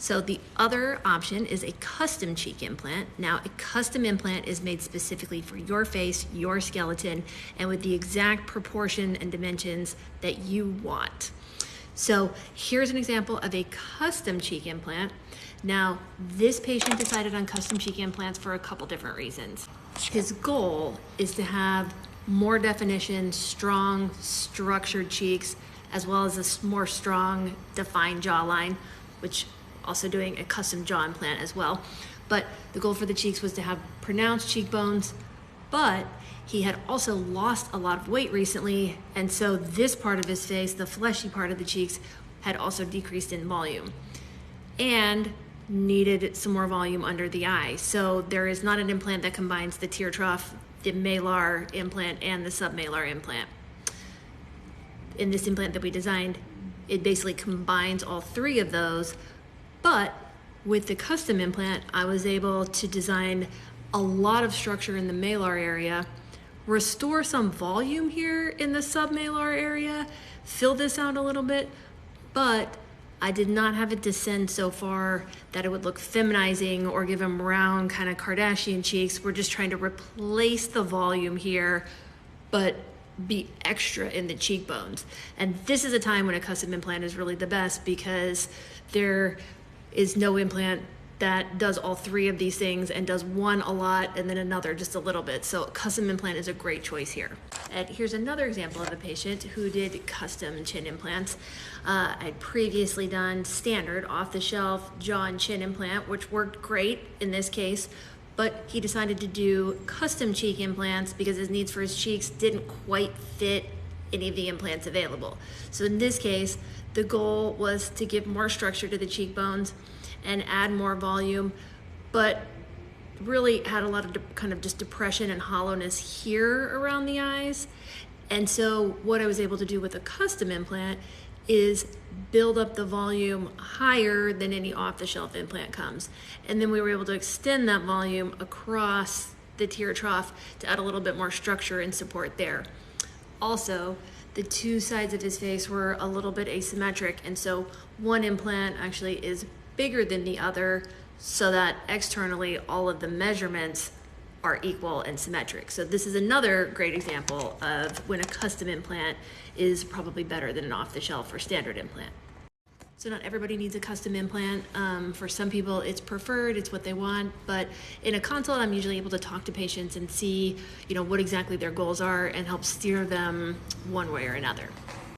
So the other option is a custom cheek implant. Now, a custom implant is made specifically for your face, your skeleton, and with the exact proportion and dimensions that you want. So here's an example of a custom cheek implant. Now, this patient decided on custom cheek implants for a couple different reasons. His goal is to have more definition, strong, structured cheeks, as well as a more strong, defined jawline, which also doing a custom jaw implant as well. But the goal for the cheeks was to have pronounced cheekbones, but he had also lost a lot of weight recently, and so this part of his face, the fleshy part of the cheeks, had also decreased in volume and needed some more volume under the eye. So there is not an implant that combines the tear trough, the malar implant, and the submalar implant. In this implant that we designed, it basically combines all three of those, but with the custom implant, I was able to design a lot of structure in the malar area, restore some volume here in the submalar area, fill this out a little bit, but I did not have it descend so far that it would look feminizing or give him round kind of Kardashian cheeks. We're just trying to replace the volume here, but be extra in the cheekbones. And this is a time when a custom implant is really the best because there is no implant that does all three of these things and does one a lot and then another just a little bit. So custom implant is a great choice here. And here's another example of a patient who did custom chin implants. I'd previously done standard off-the-shelf jaw and chin implant, which worked great in this case, but he decided to do custom cheek implants because his needs for his cheeks didn't quite fit any of the implants available. So in this case, the goal was to give more structure to the cheekbones and add more volume, but really had a lot of kind of just depression and hollowness here around the eyes. And so what I was able to do with a custom implant is build up the volume higher than any off-the-shelf implant comes. And then we were able to extend that volume across the tear trough to add a little bit more structure and support there. Also, the two sides of his face were a little bit asymmetric, and so one implant actually is bigger than the other so that externally all of the measurements are equal and symmetric. So this is another great example of when a custom implant is probably better than an off-the-shelf or standard implant. So not everybody needs a custom implant. For some people it's preferred, it's what they want, but in a consult I'm usually able to talk to patients and see what exactly their goals are and help steer them one way or another.